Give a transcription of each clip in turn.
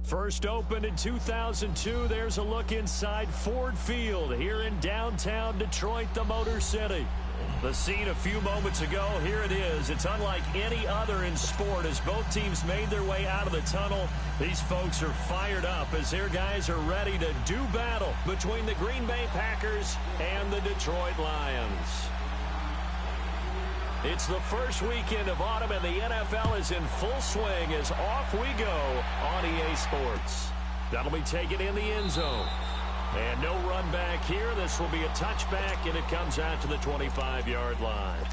First opened in 2002, there's a look inside Ford Field here in downtown Detroit, the Motor City. The scene a few moments ago, here it is. It's unlike any other in sport as both teams made their way out of the tunnel. These folks are fired up as their guys are ready to do battle between the Green Bay Packers and the Detroit Lions. It's the first weekend of autumn, and the NFL is in full swing as off we go on EA Sports. That'll be taken in the end zone. And no run back here. This will be a touchback, and it comes out to the 25-yard line.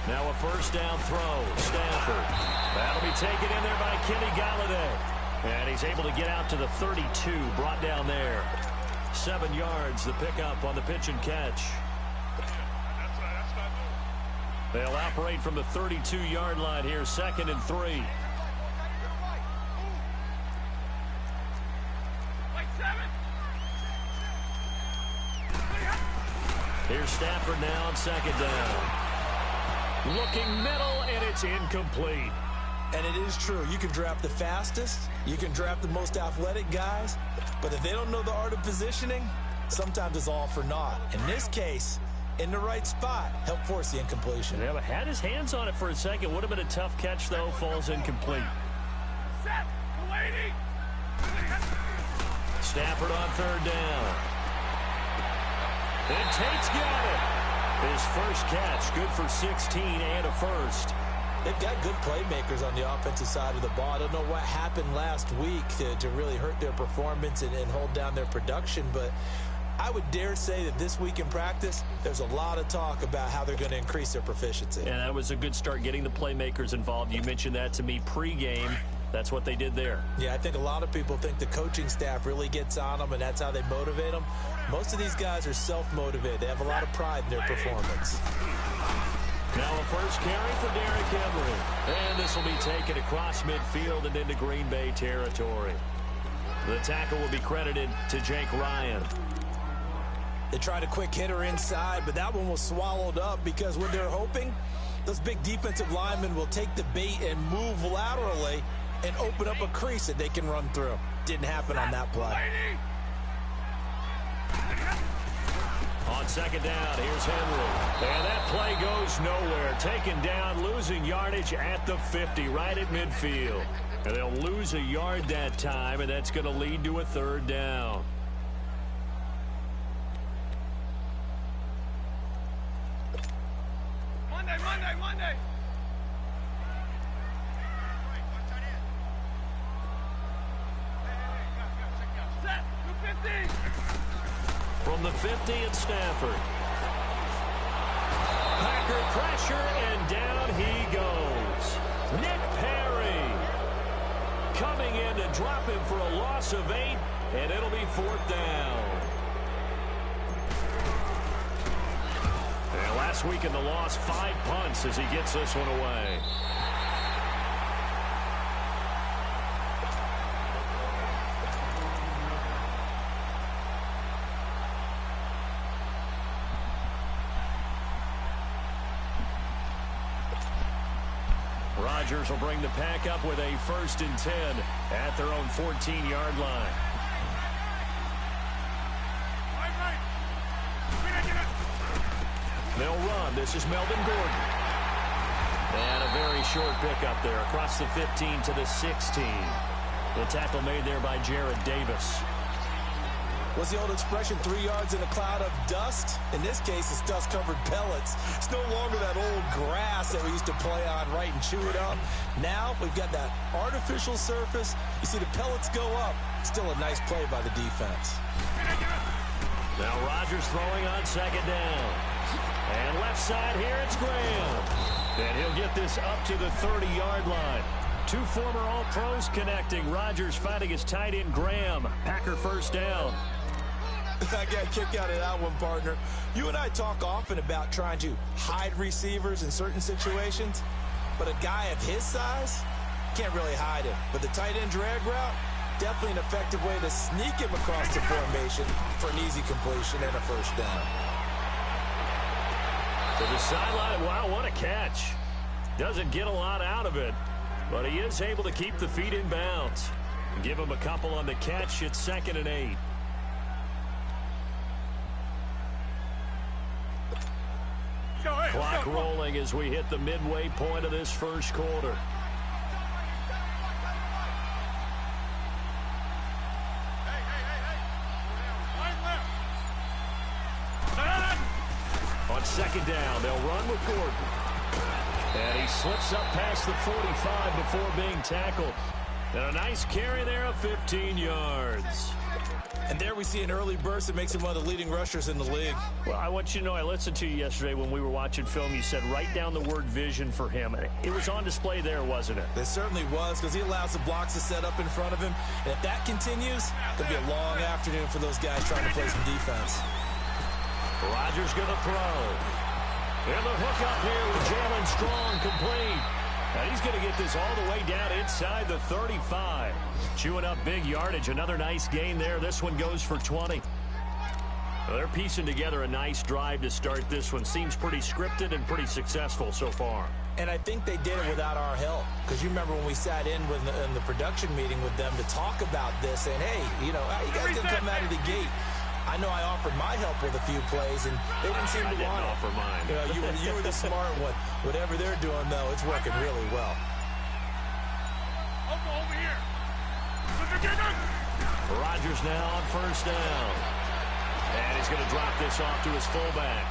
Now a first down throw. Stafford. That'll be taken in there by Kenny Galladay. And he's able to get out to the 32. Brought down there. 7 yards, the pickup on the pitch and catch. They'll operate from the 32-yard line here. 2nd and 3. Here's Stafford now on 2nd down. Looking middle, and it's incomplete. And it is true. You can draft the fastest. You can draft the most athletic guys. But if they don't know the art of positioning, sometimes it's all for naught. In this case, in the right spot, help force the incompletion. Yeah, but had his hands on it for a second. Would have been a tough catch, though. Falls incomplete. Stafford on 3rd down. And Tate's got it. His first catch, good for 16 and a first. They've got good playmakers on the offensive side of the ball. I don't know what happened last week to really hurt their performance and hold down their production, but I would dare say that this week in practice, there's a lot of talk about how they're going to increase their proficiency. And that was a good start getting the playmakers involved. You mentioned that to me pregame. That's what they did there. Yeah, I think a lot of people think the coaching staff really gets on them, and that's how they motivate them. Most of these guys are self-motivated. They have a lot of pride in their performance. Now a first carry for Derrick Henry. And this will be taken across midfield and into Green Bay territory. The tackle will be credited to Jake Ryan. They tried a quick hitter inside, but that one was swallowed up because when they're hoping, those big defensive linemen will take the bait and move laterally and open up a crease that they can run through. Didn't happen on that play. On 2nd down, here's Henry. And that play goes nowhere. Taken down, losing yardage at the 50, right at midfield. And they'll lose a yard that time, and that's going to lead to a 3rd down. Monday. Set, 250. From the 50, it's Stafford. Packer pressure, and down he goes. Nick Perry coming in to drop him for a loss of 8, and it'll be 4th down. And last week in the loss, 5 punts as he gets this one away. Rodgers will bring the pack up with a 1st and 10 at their own 14-yard line. They'll run. This is Melvin Gordon. And a very short pickup there across the 15 to the 16. The tackle made there by Jared Davis. What's the old expression, 3 yards in a cloud of dust? In this case, it's dust-covered pellets. It's no longer that old grass that we used to play on, right, and chew it up. Now we've got that artificial surface. You see the pellets go up. Still a nice play by the defense. Now Rodgers throwing on 2nd down. And left side here, it's Graham. And he'll get this up to the 30-yard line. Two former All-Pros connecting. Rodgers fighting his tight end, Graham. Packer first down. I got a kick out of that one, partner. You and I talk often about trying to hide receivers in certain situations, but a guy of his size can't really hide him. But the tight end drag route, definitely an effective way to sneak him across the formation for an easy completion and a first down. To the sideline, wow, what a catch. Doesn't get a lot out of it, but he is able to keep the feet in bounds. Give him a couple on the catch. It's 2nd and 8. Clock rolling as we hit the midway point of this first quarter. On 2nd down, they'll run with Gordon. And he slips up past the 45 before being tackled. And a nice carry there of 15 yards. And there we see an early burst that makes him one of the leading rushers in the league. Well, I want you to know, I listened to you yesterday when we were watching film. You said write down the word vision for him. It was on display there, wasn't it? It certainly was, because he allows the blocks to set up in front of him. And if that continues, it'll be a long afternoon for those guys trying to play some defense. Rodgers going to throw. And the hook up here with Jalen Strong complete. And he's going to get this all the way down inside the 35. Chewing up big yardage. Another nice gain there. This one goes for 20. Well, they're piecing together a nice drive to start this one. Seems pretty scripted and pretty successful so far. And I think they did it without our help. Because you remember when we sat in the production meeting with them to talk about this, saying, hey, you know, how you guys going to come out of the gate? I know I offered my help with a few plays, and they didn't seem to want it. I didn't offer mine. You know, you were the smart one. Whatever they're doing, though, it's working really well. Over here. Rodgers now on first down. And he's going to drop this off to his fullback.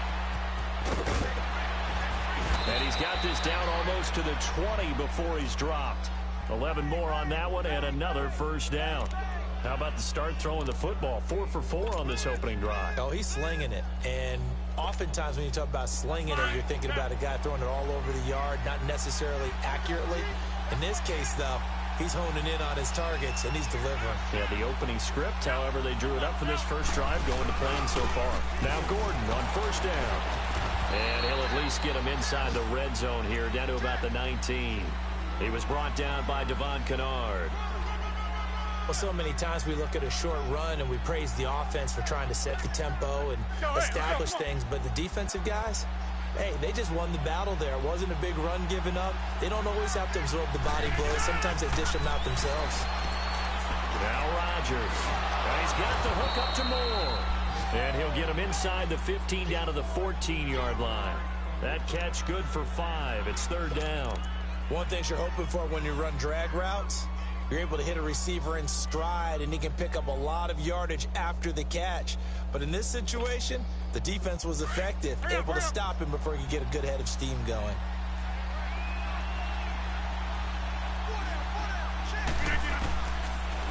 And he's got this down almost to the 20 before he's dropped. 11 more on that one and another first down. How about the start throwing the football? 4 for 4 on this opening drive. Oh, he's slinging it. And oftentimes when you talk about slinging it, you're thinking about a guy throwing it all over the yard, not necessarily accurately. In this case, though, he's honing in on his targets, and he's delivering. Yeah, the opening script, however, they drew it up for this first drive, going to plan so far. Now Gordon on first down. And he'll at least get him inside the red zone here, down to about the 19. He was brought down by Devon Kennard. Well, so many times we look at a short run and we praise the offense for trying to set the tempo and establish things, but the defensive guys, hey, they just won the battle there. It wasn't a big run given up. They don't always have to absorb the body blows. Sometimes they dish them out themselves. Now Rodgers. And he's got the hook up to Moore. And he'll get him inside the 15 down to the 14-yard line. That catch good for 5. It's 3rd down. One thing you're hoping for when you run drag routes, you're able to hit a receiver in stride, and he can pick up a lot of yardage after the catch. But in this situation, the defense was effective, able to stop him before he could get a good head of steam going.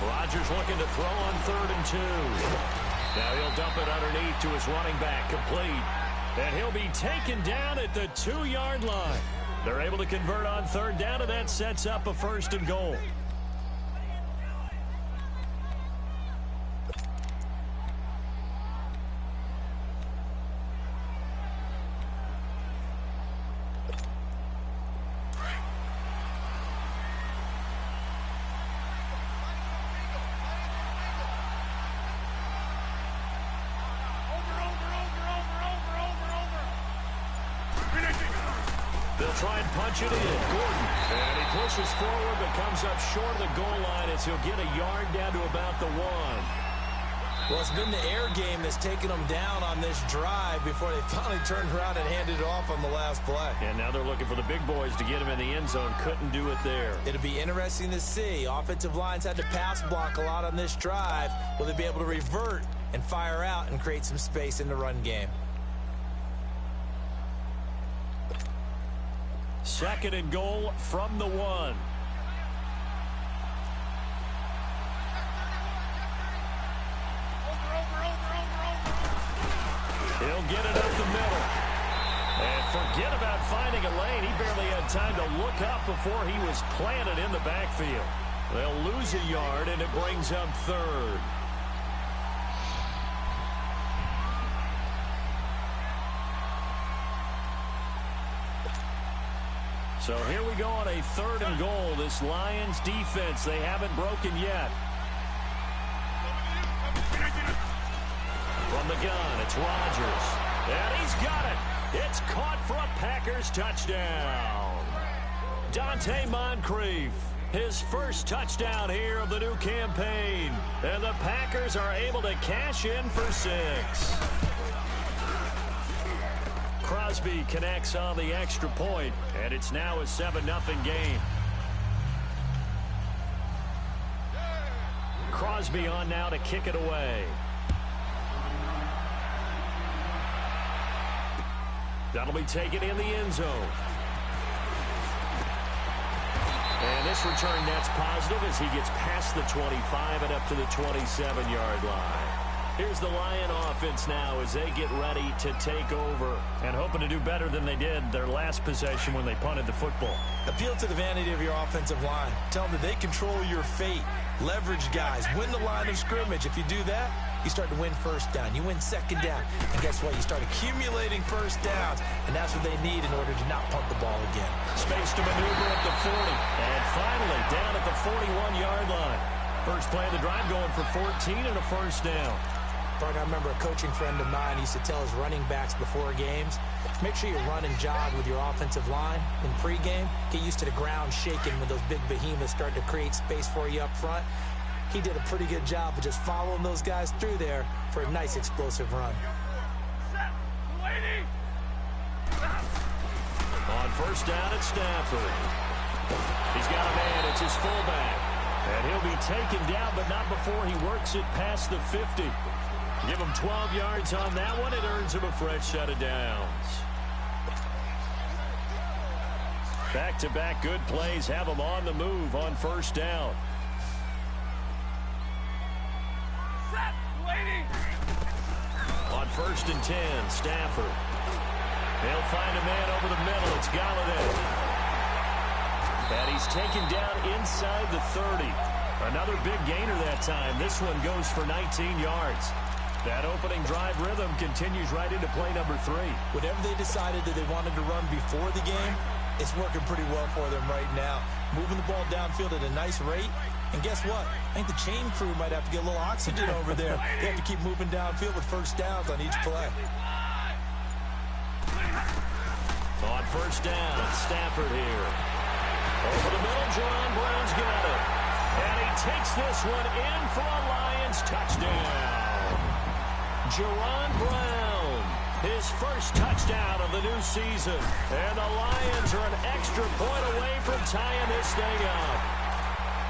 Rodgers looking to throw on 3rd and 2. Now he'll dump it underneath to his running back, complete. And he'll be taken down at the 2-yard line. They're able to convert on 3rd down, and that sets up a 1st and goal. They'll try and punch it in. Gordon. And he pushes forward but comes up short of the goal line as he'll get a yard down to about the 1. Well, it's been the air game that's taken them down on this drive before they finally turned around and handed it off on the last play. And now they're looking for the big boys to get him in the end zone. Couldn't do it there. It'll be interesting to see. Offensive lines had to pass block a lot on this drive. Will they be able to revert and fire out and create some space in the run game? 2nd and goal from the 1. He'll get it up the middle. And forget about finding a lane. He barely had time to look up before he was planted in the backfield. They'll lose a yard, and it brings up third. So here we go on a 3rd and goal. This Lions defense, they haven't broken yet. From the gun, it's Rodgers. And he's got it. It's caught for a Packers touchdown. Dante Moncrief, his first touchdown here of the new campaign. And the Packers are able to cash in for 6. Crosby connects on the extra point, and it's now a 7-0 game. Crosby on now to kick it away. That'll be taken in the end zone. And this return net's positive as he gets past the 25 and up to the 27-yard line. Here's the Lion offense now as they get ready to take over and hoping to do better than they did their last possession when they punted the football. Appeal to the vanity of your offensive line. Tell them that they control your fate. Leverage guys. Win the line of scrimmage. If you do that, you start to win first down. You win second down. And guess what? You start accumulating first downs. And that's what they need in order to not punt the ball again. Space to maneuver at the 40. And finally down at the 41-yard line. First play of the drive going for 14 and a first down. I remember a coaching friend of mine used to tell his running backs before games, make sure you run and jog with your offensive line in pregame. Get used to the ground shaking when those big behemoths start to create space for you up front. He did a pretty good job of just following those guys through there for a nice explosive run. On first down at Stafford. He's got a man. It's his fullback. And he'll be taken down, but not before he works it past the 50. Give him 12 yards on that one. It earns him a fresh set of downs. Back-to-back good plays have him on the move on first down. On 1st and 10, Stafford. They'll find a man over the middle. It's Galladay. And he's taken down inside the 30. Another big gainer that time. This one goes for 19 yards. That opening drive rhythm continues right into play number 3. Whatever they decided that they wanted to run before the game, it's working pretty well for them right now. Moving the ball downfield at a nice rate. And guess what? I think the chain crew might have to get a little oxygen over there. They have to keep moving downfield with first downs on each play. On first down, Stafford here. Over the middle, John Brown's got it. And he takes this one in for a Lions touchdown. Jerron Brown, his first touchdown of the new season. And the Lions are an extra point away from tying this thing up.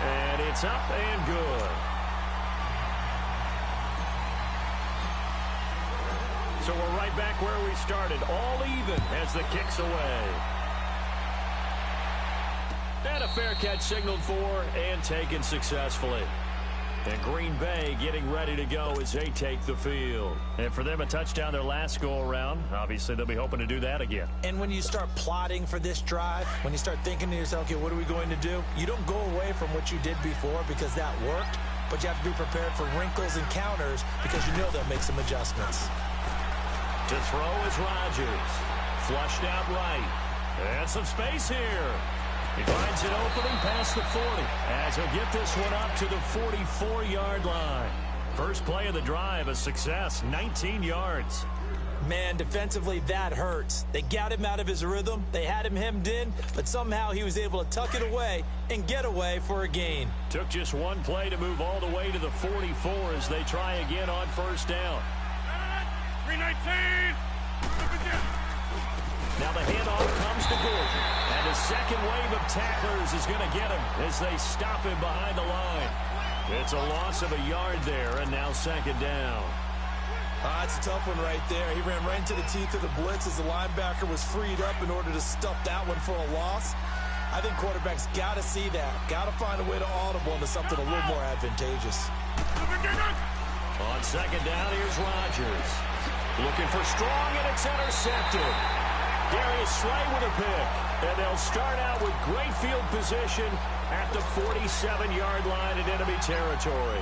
And it's up and good. So we're right back where we started, all even as the kick's away. And a fair catch signaled for and taken successfully. And Green Bay getting ready to go as they take the field. And for them, a touchdown their last go-around. Obviously, they'll be hoping to do that again. And when you start plotting for this drive, when you start thinking to yourself, okay, what are we going to do? You don't go away from what you did before because that worked, but you have to be prepared for wrinkles and counters because you know they'll make some adjustments. To throw is Rodgers. Flushed out right. And some space here. He finds an opening past the 40 as he'll get this one up to the 44-yard line. First play of the drive, a success, 19 yards. Man, defensively, that hurts. They got him out of his rhythm. They had him hemmed in, but somehow he was able to tuck it away and get away for a gain. Took just one play to move all the way to the 44 as they try again on first down. 319. Now the handoff comes to Gordon. And his second wave of tacklers is going to get him as they stop him behind the line. It's a loss of a yard there, and now second down. It's a tough one right there. He ran right into the teeth of the blitz as the linebacker was freed up in order to stuff that one for a loss. I think quarterbacks got to see that. Got to find a way to audible into something a little more advantageous. On second down, here's Rodgers. Looking for strong, and it's intercepted. Darius Slay with a pick. And they'll start out with great field position at the 47-yard line in enemy territory.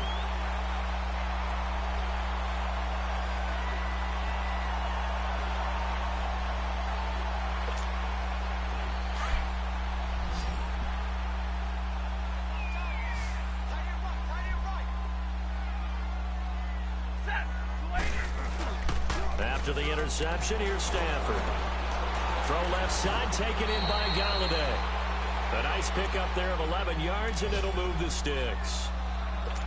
After the interception, here's Stafford. Throw left side, taken in by Galladay. A nice pickup there of 11 yards, and it'll move the sticks.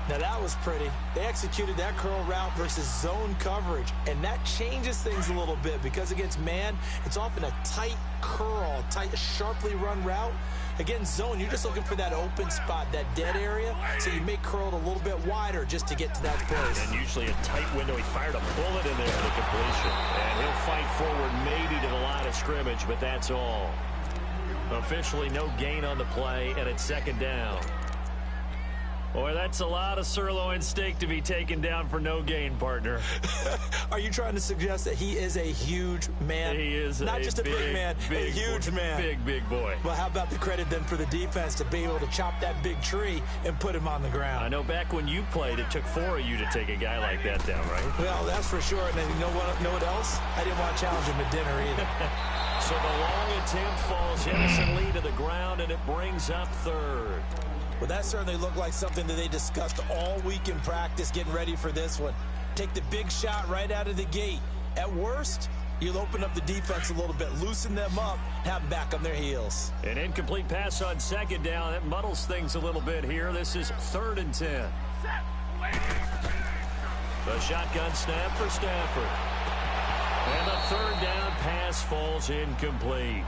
Now that was pretty. They executed that curl route versus zone coverage, and that changes things a little bit because against man, it's often a tight curl, tight, sharply run route. Against zone, you're just looking for that open spot, that dead area, so you make curl a little bit wider just to get to that place. And usually a tight window. He fired a bullet in there for the completion. And he'll fight forward maybe to the line of scrimmage, but that's all. Officially no gain on the play, and it's second down. Boy, that's a lot of sirloin steak to be taken down for no gain, partner. Are you trying to suggest that he is a huge man? He is not just a big man, a huge man. Big boy. Well, how about the credit then for the defense to be able to chop that big tree and put him on the ground? I know back when you played, it took 4 of you to take a guy like that down, right? Well, that's for sure. And then you know what else? I didn't want to challenge him at dinner either. So the long attempt falls innocently to the ground, and it brings up third. Well, that certainly looked like something that they discussed all week in practice getting ready for this one. Take the big shot right out of the gate. At worst, you'll open up the defense a little bit, loosen them up, have them back on their heels. An incomplete pass on second down. That muddles things a little bit here. This is 3rd and 10. The shotgun snap for Stafford. And the 3rd down pass falls incomplete.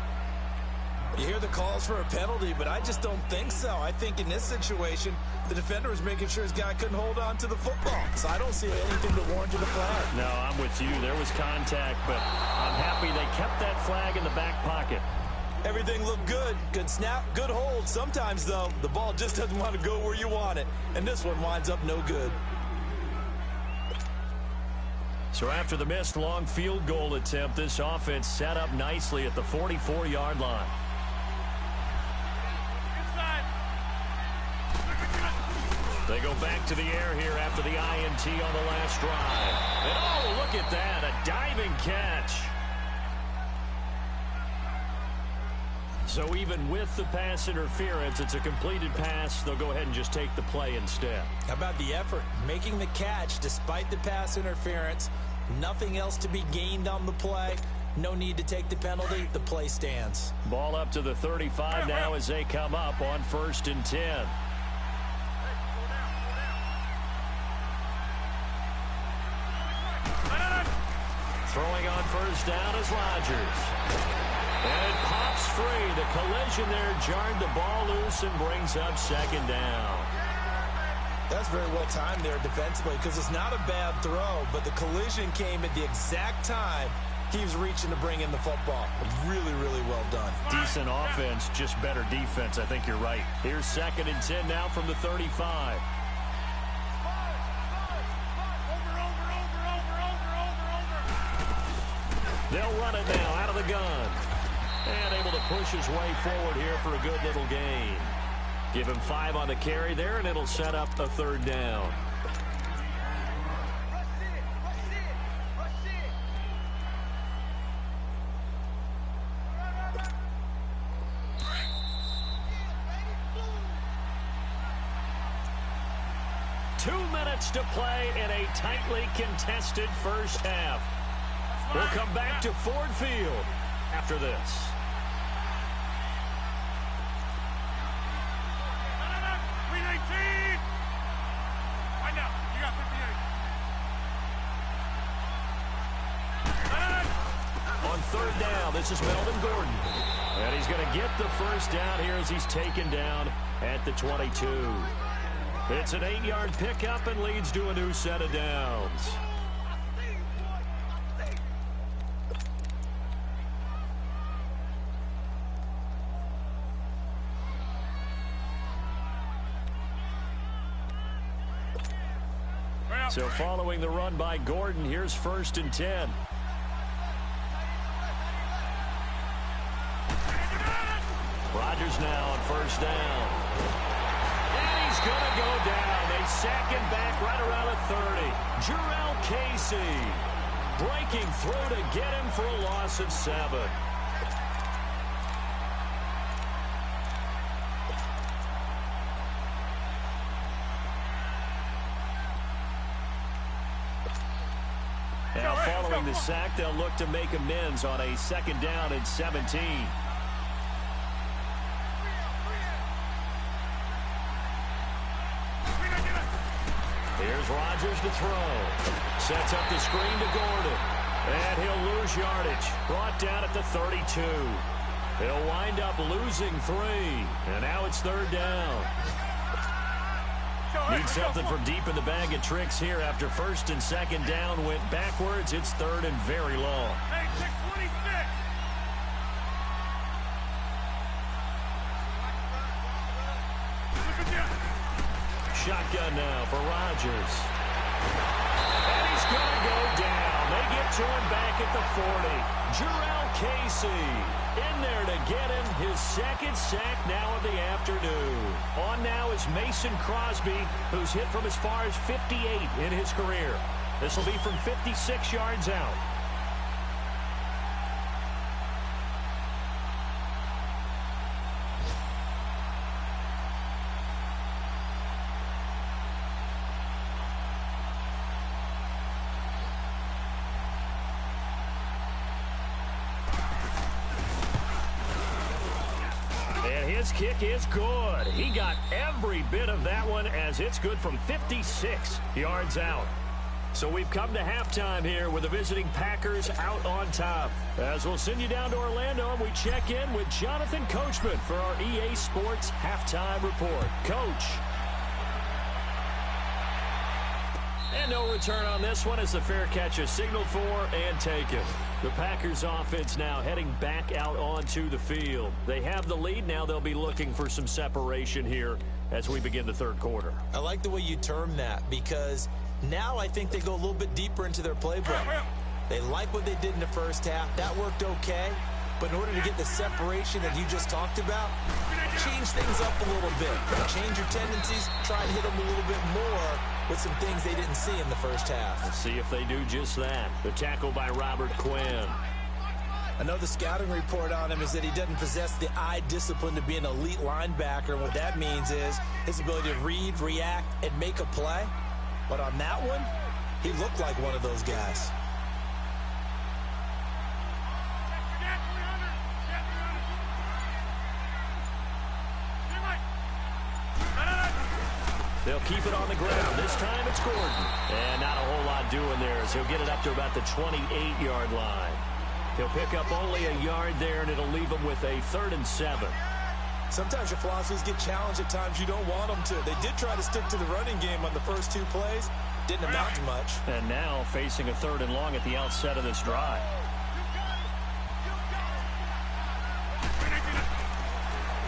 You hear the calls for a penalty, but I just don't think so. I think in this situation, the defender was making sure his guy couldn't hold on to the football. So I don't see anything to warrant a flag. No, I'm with you. There was contact, but I'm happy they kept that flag in the back pocket. Everything looked good. Good snap, good hold. Sometimes, though, the ball just doesn't want to go where you want it. And this one winds up no good. So after the missed long field goal attempt, this offense set up nicely at the 44-yard line. They go back to the air here after the INT on the last drive. And oh, look at that, a diving catch. So even with the pass interference, it's a completed pass. They'll go ahead and just take the play instead. How about the effort? Making the catch despite the pass interference. Nothing else to be gained on the play. No need to take the penalty. The play stands. Ball up to the 35 now as they come up on 1st and 10. Throwing on 1st down is Rodgers. And it pops free. The collision there jarred the ball loose and brings up 2nd down. That's very well timed there defensively because it's not a bad throw, but the collision came at the exact time he was reaching to bring in the football. Really, really well done. Decent offense, just better defense. I think you're right. Here's 2nd and 10 now from the 35. They'll run it now out of the gun. And able to push his way forward here for a good little gain. Give him 5 on the carry there, and it'll set up a 3rd down. To play in a tightly contested first half. We'll come back to Ford Field after this. On 3rd down, this is Melvin Gordon. And he's going to get the 1st down here as he's taken down at the 22. It's an 8-yard pickup and leads to a new set of downs. So following the run by Gordon, here's 1st and 10. Rodgers now on first down. And he's going to go down. They sack him back right around the 30. Jurrell Casey breaking through to get him for a loss of 7. Now following the sack, they'll look to make amends on a 2nd down and 17. Here's Rodgers to throw. Sets up the screen to Gordon. And he'll lose yardage. Brought down at the 32. He'll wind up losing 3. And now it's 3rd down. Need something from deep in the bag of tricks here after 1st and 2nd down went backwards. It's 3rd and very long. Hey, 626. Shotgun now for Rodgers. And he's going to go down. They get to him back at the 40. Jurrell Casey in there to get him his 2nd sack now of the afternoon. On now is Mason Crosby, who's hit from as far as 58 in his career. This will be from 56 yards out. His kick is good. He got every bit of that one as it's good from 56 yards out. So we've come to halftime here with the visiting Packers out on top. As we'll send you down to Orlando, and we check in with Jonathan Coachman for our EA Sports Halftime Report. Coach. And no return on this one as the fair catch is signaled for and taken. The Packers offense now heading back out onto the field. They have the lead. Now they'll be looking for some separation here as we begin the 3rd quarter. I like the way you term that because now I think they go a little bit deeper into their playbook. They like what they did in the 1st half. That worked okay. But in order to get the separation that you just talked about, change things up a little bit. Change your tendencies. Try and hit them a little bit more with some things they didn't see in the 1st half. Let's see if they do just that. The tackle by Robert Quinn. I know the scouting report on him is that he doesn't possess the eye discipline to be an elite linebacker. And what that means is his ability to read, react, and make a play. But on that one, he looked like one of those guys. They'll keep it on the ground. This time it's Gordon. And not a whole lot doing there as he'll get it up to about the 28-yard line. He'll pick up only a yard there, and it'll leave him with a 3rd and 7. Sometimes your philosophies get challenged at times you don't want them to. They did try to stick to the running game on the first 2 plays. Didn't amount to much. And now facing a 3rd and long at the outset of this drive.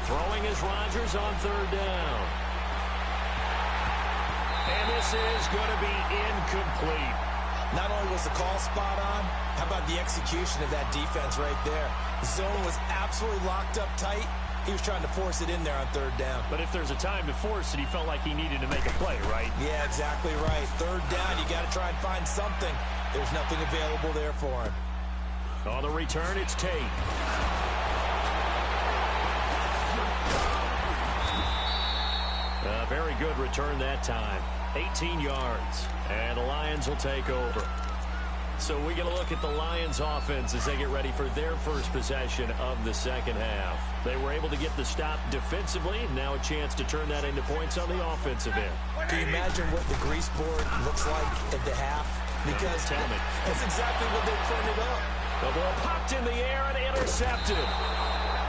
Throwing is Rodgers on 3rd down. And this is going to be incomplete. Not only was the call spot on, how about the execution of that defense right there? The zone was absolutely locked up tight. He was trying to force it in there on 3rd down. But if there's a time to force it, he felt like he needed to make a play, right? Yeah, exactly right. 3rd down, you got to try and find something. There's nothing available there for him. On the return, it's Tate. A very good return that time. 18 yards. And the Lions will take over. So we get a look at the Lions offense as they get ready for their first possession of the 2nd half. They were able to get the stop defensively. Now a chance to turn that into points on the offensive end. Can you imagine what the grease board looks like at the half? Because tell me. That's exactly what they printed up. The ball popped in the air and intercepted.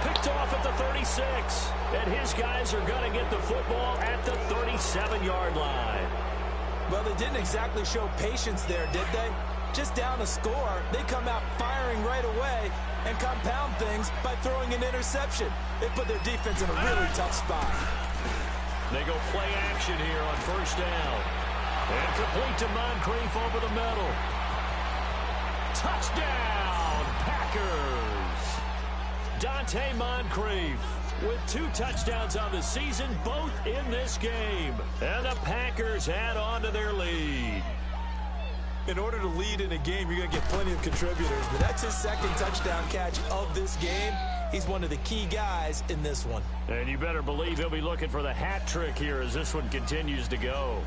Picked off at the 36. And his guys are going to get the football at the 37-yard line. Well, they didn't exactly show patience there, did they? Just down a score, they come out firing right away and compound things by throwing an interception. They put their defense in a really tough spot. They go play action here on 1st down. And complete to Moncrief over the middle. Touchdown, Packers! Dante Moncrief with 2 touchdowns on the season, both in this game. And the Packers add on to their lead. In order to lead in a game, you're going to get plenty of contributors. But that's his 2nd touchdown catch of this game. He's one of the key guys in this one. And you better believe he'll be looking for the hat trick here as this one continues to go.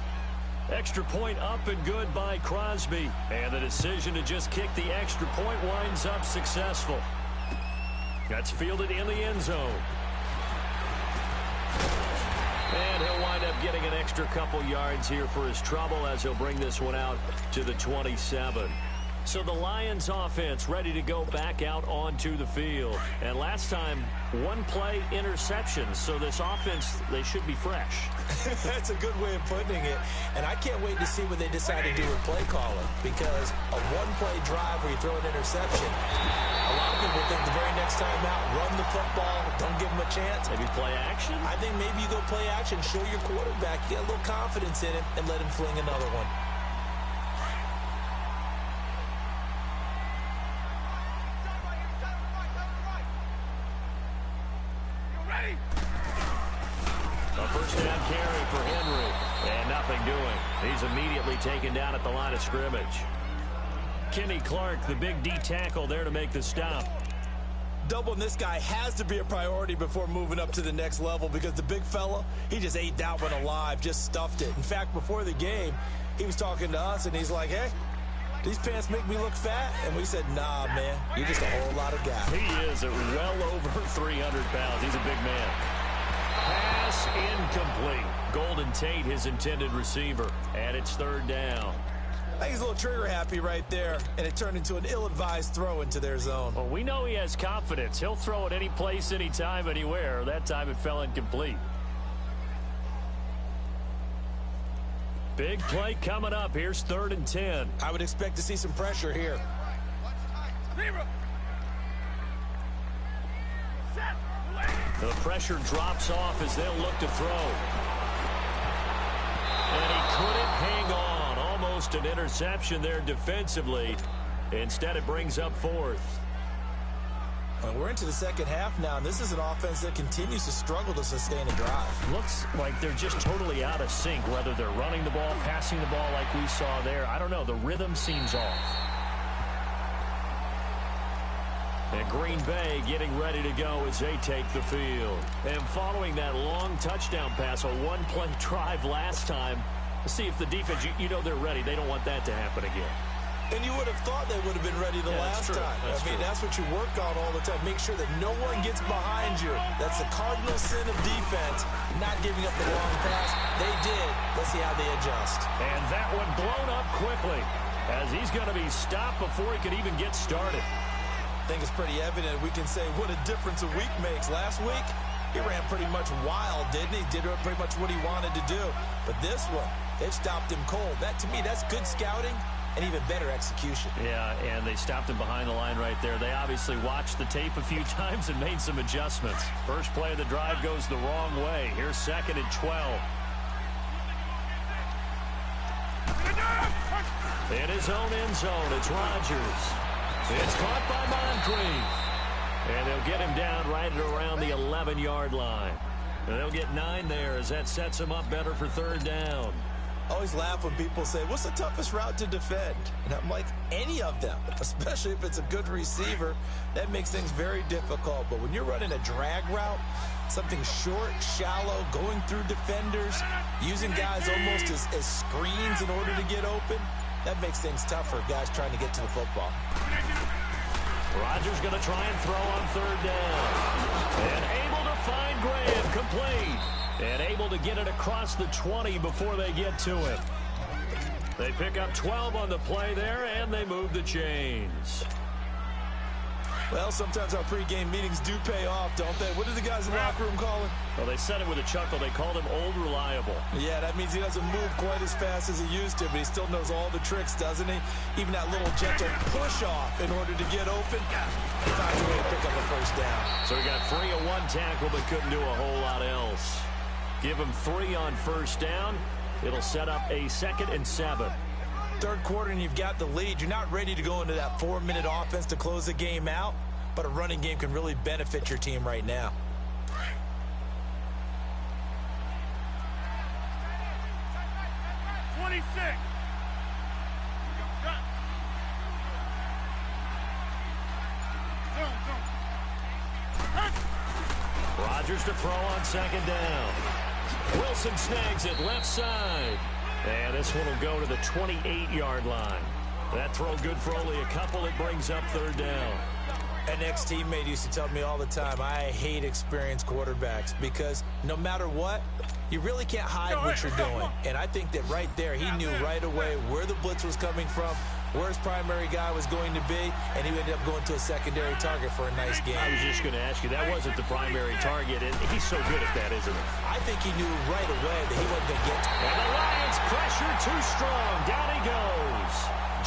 Extra point up and good by Crosby. And the decision to just kick the extra point winds up successful. That's fielded in the end zone. And he'll wind up getting an extra couple yards here for his trouble as he'll bring this one out to the 27. So the Lions offense ready to go back out onto the field. And last time, 1-play interceptions. So this offense, they should be fresh. That's a good way of putting it. And I can't wait to see what they decide to do with play calling. Because a 1-play drive where you throw an interception, a lot of people think the very next time out, run the football, don't give them a chance. Maybe play action? I think maybe you go play action, show your quarterback, get a little confidence in him, and let him fling another one. A first down carry for Henry. And nothing doing. He's immediately taken down at the line of scrimmage. Kenny Clark, the big D tackle there to make the stop. Doubling this guy has to be a priority before moving up to the next level because the big fella, he just ate that one alive, just stuffed it. In fact, before the game, he was talking to us, and he's like, hey, these pants make me look fat? And we said, nah, man, you're just a whole lot of guy. He is at well over 300 pounds. He's a big man. Pass incomplete. Golden Tate, his intended receiver. And it's 3rd down. I think he's a little trigger happy right there, and it turned into an ill-advised throw into their zone. Well, we know he has confidence. He'll throw it any place, anytime, anywhere. That time it fell incomplete. Big play coming up. Here's 3rd and 10. I would expect to see some pressure here. The pressure drops off as they'll look to throw. And he couldn't hang on. Almost an interception there defensively. Instead, it brings up 4th. Well, we're into the second half now, and this is an offense that continues to struggle to sustain a drive. Looks like they're just totally out of sync, whether they're running the ball, passing the ball like we saw there. I don't know. The rhythm seems off. And Green Bay getting ready to go as they take the field. And following that long touchdown pass, a 1-play drive last time, see if the defense, you know they're ready. They don't want that to happen again. And you would have thought they would have been ready the last time. That's what you work on all the time. Make sure that no one gets behind you. That's the cardinal sin of defense, not giving up the long pass. They did. Let's see how they adjust. And that one blown up quickly as he's going to be stopped before he could even get started. I think it's pretty evident. We can say what a difference a week makes. Last week, he ran pretty much wild, didn't he? Did pretty much what he wanted to do. But this one, they've stopped him cold. That, to me, that's good scouting and even better execution. Yeah, and they stopped him behind the line right there. They obviously watched the tape a few times and made some adjustments. First play of the drive goes the wrong way. Here's 2nd and 12. In his own end zone, it's Rodgers. It's caught by Moncrief. And they'll get him down right at around the 11-yard line. And they'll get 9 there as that sets him up better for 3rd down. I always laugh when people say, what's the toughest route to defend? And I'm like, any of them, especially if it's a good receiver. That makes things very difficult. But when you're running a drag route, something short, shallow, going through defenders, using guys almost as screens in order to get open, that makes things tough for guys trying to get to the football. Rodgers going to try and throw on 3rd down. And able to find Graham, complete. And able to get it across the 20 before they get to it. They pick up 12 on the play there, and they move the chains. Well, sometimes our pregame meetings do pay off, don't they? What do the guys in the locker room call him? Well, they said it with a chuckle. They called him Old Reliable. Yeah, that means he doesn't move quite as fast as he used to, but he still knows all the tricks, doesn't he? Even that little gentle push-off in order to get open. He finds a way to pick up a first down. So he got 3 of 1 tackle, but couldn't do a whole lot else. Give him 3 on first down. It'll set up a 2nd and 7. Third quarter and you've got the lead. You're not ready to go into that 4-minute offense to close the game out, but a running game can really benefit your team right now. 6. Rodgers to throw on second down. Wilson snags it left side. And this one will go to the 28-yard line. That throw good for only a couple. It brings up third down. An ex-teammate used to tell me all the time, I hate experienced quarterbacks because no matter what, you really can't hide what you're doing. And I think that right there, he knew right away where the blitz was coming from, where his primary guy was going to be, and he ended up going to a secondary target for a nice game. I was just going to ask you, that wasn't the primary target, and he's so good at that, isn't he? I think he knew right away that he wasn't going to get to it. And the Lions pressure too strong. Down he goes.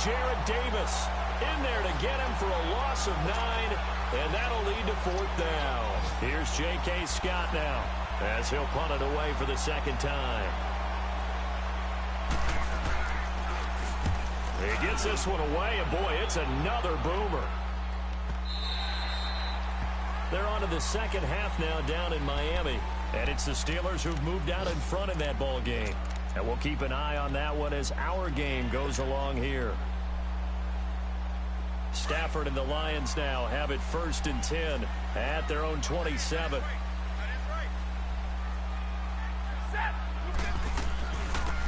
Jarrett Davis in there to get him for a loss of 9, and that'll lead to fourth down. Here's J.K. Scott now as he'll punt it away for the second time. He gets this one away, and boy, it's another boomer. They're on to the second half now down in Miami, and it's the Steelers who've moved out in front in that ball game. And we'll keep an eye on that one as our game goes along here. Stafford and the Lions now have it 1st and 10 at their own 27.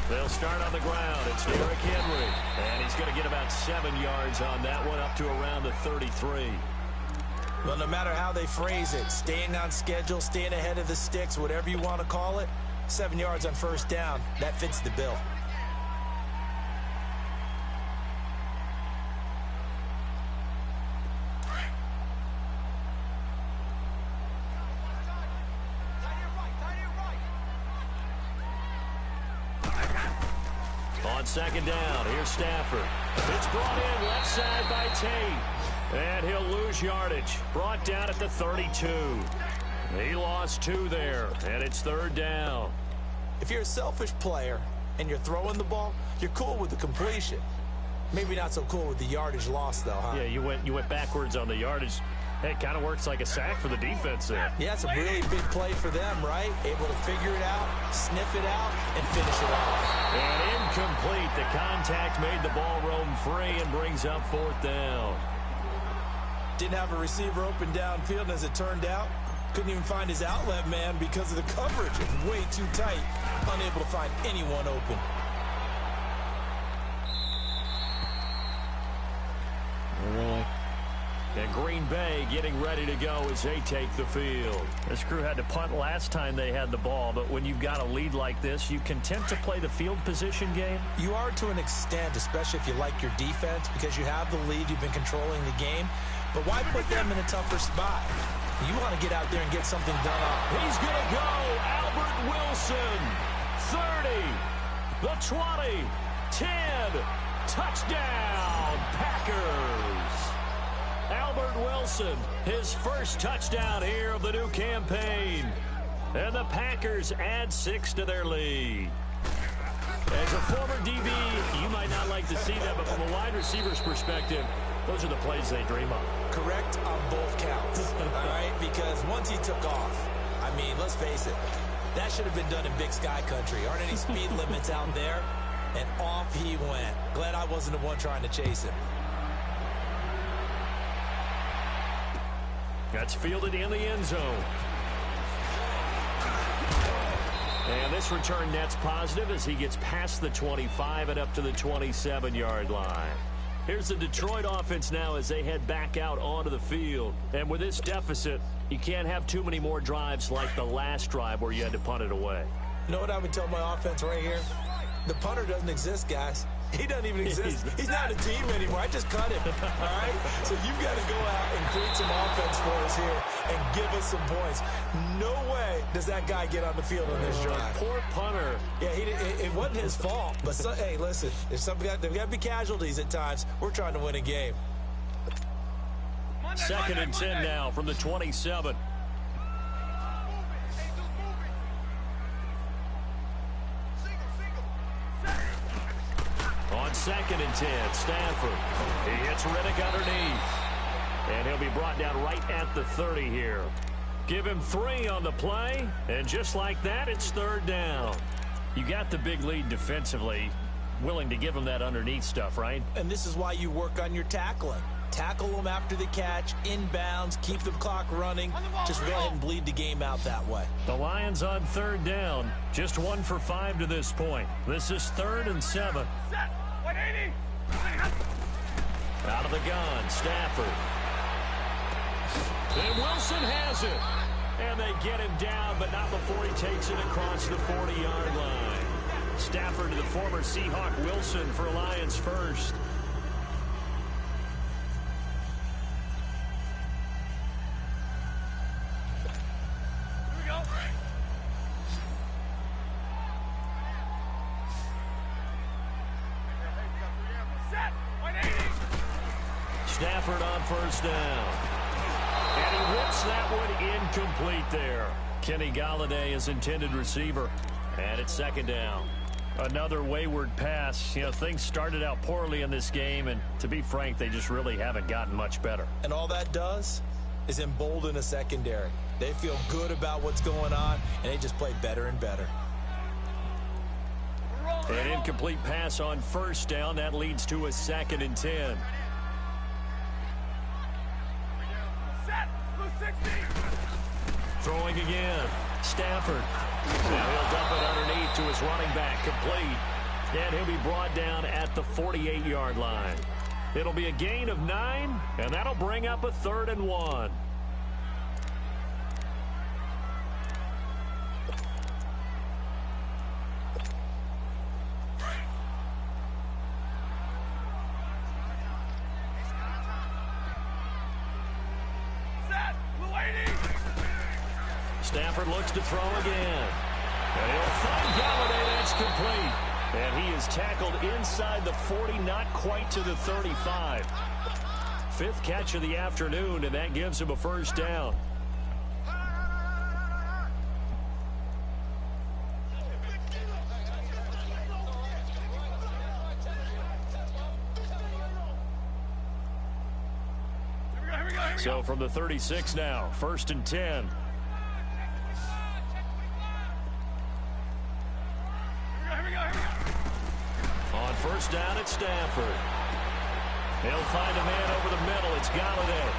They'll start on the ground. It's Derrick Henry. And he's going to get about 7 yards on that one, up to around the 33. Well, no matter how they phrase it, staying on schedule, staying ahead of the sticks, whatever you want to call it, 7 yards on first down, that fits the bill. On second down, here's Stafford. It's brought in left side by Tate. And he'll lose yardage. Brought down at the 32. He lost 2 there, and it's third down. If you're a selfish player and you're throwing the ball, you're cool with the completion. Maybe not so cool with the yardage loss, though, huh? Yeah, you went backwards on the yardage. Hey, it kind of works like a sack for the defense there. Yeah, it's a really big play for them, right? Able to figure it out, sniff it out, and finish it off. And incomplete. The contact made the ball roam free and brings up fourth down. Didn't have a receiver open downfield, and as it turned out, couldn't even find his outlet man because of the coverage. Way too tight, unable to find anyone open. Really? And Green Bay getting ready to go as they take the field. This crew had to punt last time they had the ball, but when you've got a lead like this, you content to play the field position game? You are to an extent, especially if you like your defense, because you have the lead, you've been controlling the game. But why put them in a tougher spot? You want to get out there and get something done up. He's going to go. Albert Wilson. 30. The 20. 10. Touchdown, Packers. Albert Wilson, his first touchdown here of the new campaign. And the Packers add 6 to their lead. As a former DB, you might not like to see that, but from a wide receiver's perspective, those are the plays they dream of. Correct on both counts, all right? Because once he took off, I mean, let's face it, that should have been done in Big Sky Country. Aren't any speed limits out there? And off he went. Glad I wasn't the one trying to chase him. That's fielded in the end zone. And this return net's positive as he gets past the 25 and up to the 27-yard line. Here's the Detroit offense now as they head back out onto the field. And with this deficit, you can't have too many more drives like the last drive where you had to punt it away. You know what I would tell my offense right here? The punter doesn't exist, guys. He doesn't even exist. He's not a team anymore. I just cut him, all right? So you've got to go out and create some offense for us here and give us some points. No way does that guy get on the field on this drive. Poor punter. Yeah, it wasn't his fault. But, hey, listen, there's there's got to be casualties at times. We're trying to win a game. Second and 10 now from the 27. On second and 10, Stafford. He hits Riddick underneath. And he'll be brought down right at the 30 here. Give him 3 on the play, and just like that, it's third down. You got the big lead defensively. willing to give them that underneath stuff, right? And this is why you work on your tackling. Tackle them after the catch, inbounds, keep the clock running. Just go ahead and bleed the game out that way. The Lions on third down. Just 1 for 5 to this point. This is 3rd and 7. Set. 180. Out of the gun, Stafford. And Wilson has it. And they get him down, but not before he takes it across the 40-yard line. Stafford to the former Seahawk Wilson for Lions first. Stafford on first down. And he whips that one incomplete there. Kenny Galladay is intended receiver. And it's 2nd down. Another wayward pass. You know, things started out poorly in this game, and to be frank, they just really haven't gotten much better. And all that does is embolden a secondary. They feel good about what's going on, and they just play better and better. An incomplete pass on first down. That leads to a 2nd and 10. Throwing again. Stafford. Now he'll dump it underneath to his running back. Complete. And he'll be brought down at the 48-yard line. It'll be a gain of 9, and that'll bring up a 3rd and 1. Stafford looks to throw again. And he'll find Galladay. That's complete. And he is tackled inside the 40, not quite to the 35. 5th catch of the afternoon, and that gives him a first down. So from the 36 now, 1st and 10. On first down at Stafford. He'll find a man over the middle. It's Galladay.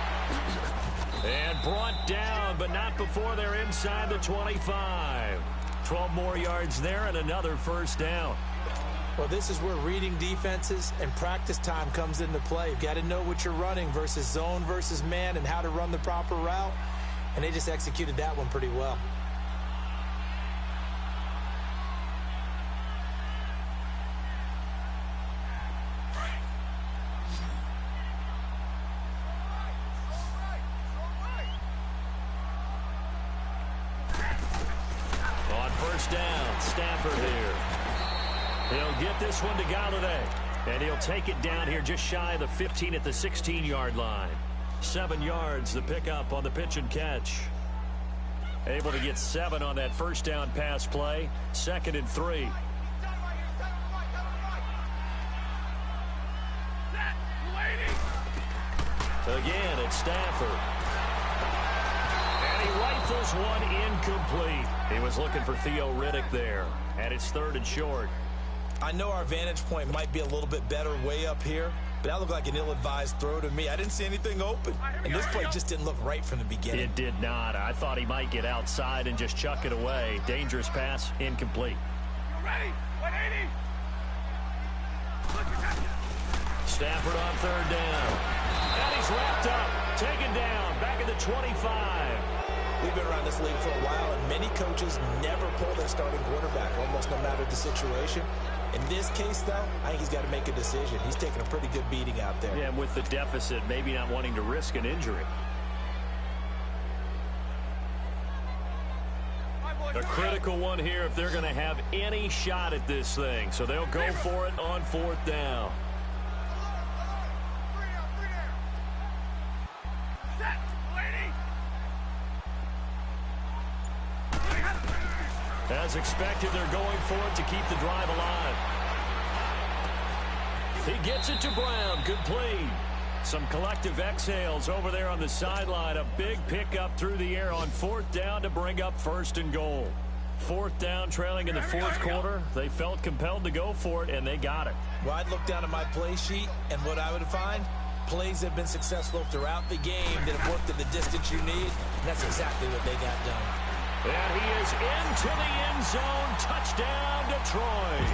And brought down, but not before they're inside the 25. 12 more yards there and another first down. Well, this is where reading defenses and practice time comes into play. You've got to know what you're running versus zone versus man and how to run the proper route. And they just executed that one pretty well. Down, Stafford here. He'll get this one to Galladay, and he'll take it down here just shy of the 15 at the 16-yard line. 7 yards, the pickup on the pitch and catch. Able to get 7 on that first down pass play. 2nd and 3. Again, it's Stafford. And he rifles one incomplete. He was looking for Theo Riddick there. And it's 3rd and short. I know our vantage point might be a little bit better way up here, but that looked like an ill-advised throw to me. I didn't see anything open. And this play just didn't look right from the beginning. It did not. I thought he might get outside and just chuck it away. Dangerous pass, incomplete. Ready? 180. Stafford on 3rd down. And he's wrapped up. Taken down. Back at the 25. We've been around this league for a while, and many coaches never pull their starting quarterback, almost no matter the situation. In this case, though, I think he's got to make a decision. He's taking a pretty good beating out there. Yeah, and with the deficit, maybe not wanting to risk an injury. A critical one here if they're going to have any shot at this thing. So they'll go for it on 4th down. As expected, they're going for it to keep the drive alive. He gets it to Brown, complete. Some collective exhales over there on the sideline. A big pickup through the air on 4th down to bring up 1st and goal. 4th down, trailing in the 4th quarter. They felt compelled to go for it, and they got it. Well, I'd look down at my play sheet, and what I would find, plays have been successful throughout the game that have worked at the distance you need, and that's exactly what they got done. And he is into the end zone. Touchdown, Detroit.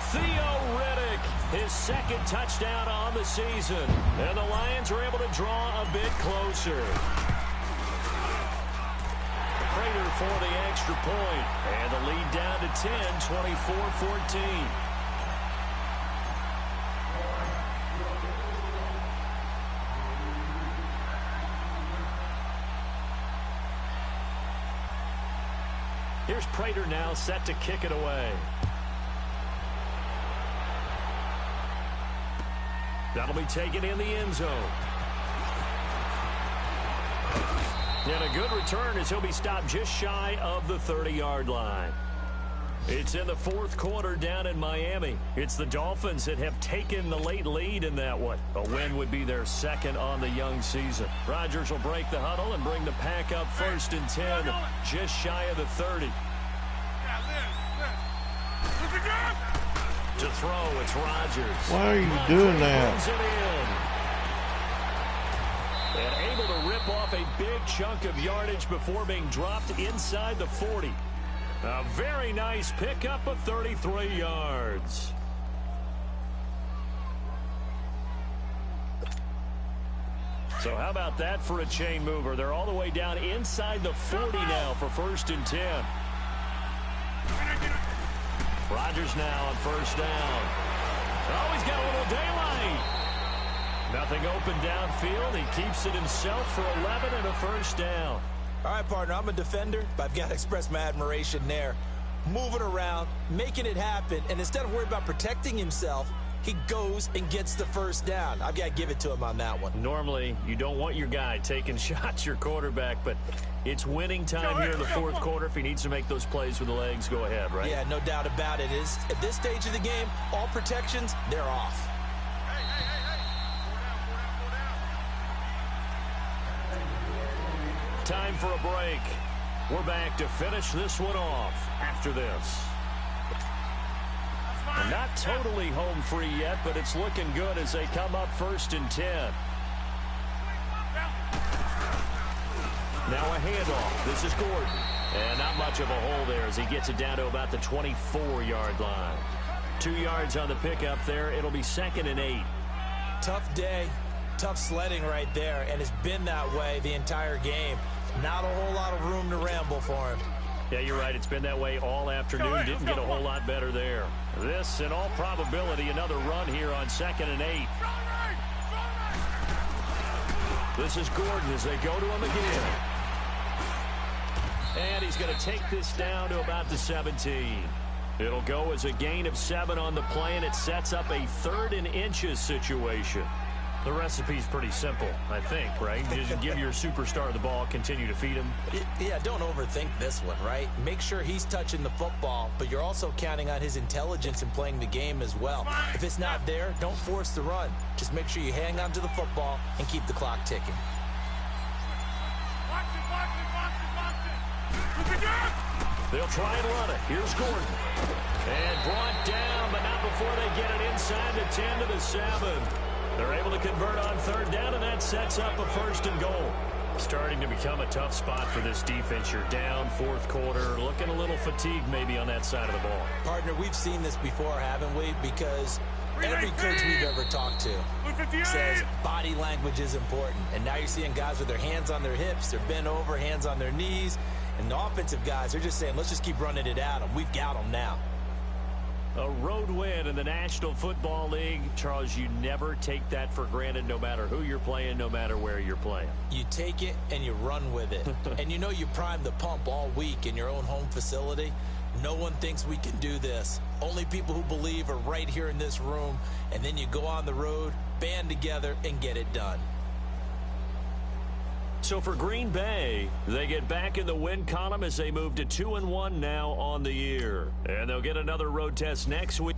Theo Riddick, his 2nd touchdown on the season. And the Lions are able to draw a bit closer. Prater for the extra point. And the lead down to 10, 24-14. Here's Prater now set to kick it away. That'll be taken in the end zone. And a good return as he'll be stopped just shy of the 30-yard line. It's in the 4th quarter down in Miami. It's the Dolphins that have taken the late lead in that one. A win would be their 2nd on the young season. Rodgers will break the huddle and bring the pack up 1st and 10, just shy of the 30. To throw, it's Rodgers. Why are you doing that? And able to rip off a big chunk of yardage before being dropped inside the 40. A very nice pickup of 33 yards. So how about that for a chain mover? They're all the way down inside the 40 now for 1st and 10. Rodgers now on 1st down. Oh, he's got a little daylight. Nothing open downfield. He keeps it himself for 11 and a 1st down. All right, partner, I'm a defender, but I've got to express my admiration there. Moving around, making it happen, and instead of worrying about protecting himself, he goes and gets the 1st down. I've got to give it to him on that one. Normally, you don't want your guy taking shots, your quarterback, but it's winning time here in the 4th quarter. If he needs to make those plays with the legs, go ahead, right? Yeah, no doubt about it. At this stage of the game, all protections, they're off. Time for a break. We're back to finish this one off after this. And not totally home free yet, but it's looking good as they come up 1st and 10. Now a handoff. This is Gordon. And not much of a hole there as he gets it down to about the 24-yard line. 2 yards on the pickup there. It'll be 2nd and 8. Tough day. Tough sledding right there, and it's been that way the entire game. Not a whole lot of room to ramble for him. Yeah, you're right. It's been that way all afternoon. Didn't get a whole lot better there. This, in all probability, another run here on 2nd and 8. This is Gordon as they go to him again. And he's going to take this down to about the 17. It'll go as a gain of 7 on the play, and it sets up a 3rd and inches situation. The recipe's pretty simple, I think, right? Just give your superstar the ball, continue to feed him. Yeah, don't overthink this one, right? Make sure he's touching the football, but you're also counting on his intelligence in playing the game as well. If it's not there, don't force the run. Just make sure you hang on to the football and keep the clock ticking. They'll try and run it. Here's Gordon. And brought down, but not before they get it inside the 10 to the 7. They're able to convert on 3rd down, and that sets up a 1st and goal. Starting to become a tough spot for this defense. You're down 4th quarter, looking a little fatigued maybe on that side of the ball. Partner, we've seen this before, haven't we? Because every coach we've ever talked to says body language is important. And now you're seeing guys with their hands on their hips, they're bent over, hands on their knees. And the offensive guys, they're just saying, let's just keep running it at them. We've got them now. A road win in the National Football League. Charles, you never take that for granted no matter who you're playing, no matter where you're playing. You take it and you run with it. And you know you primed the pump all week in your own home facility. No one thinks we can do this. Only people who believe are right here in this room. And then you go on the road, band together, and get it done. So for Green Bay, they get back in the win column as they move to 2-1 now on the year. And they'll get another road test next week.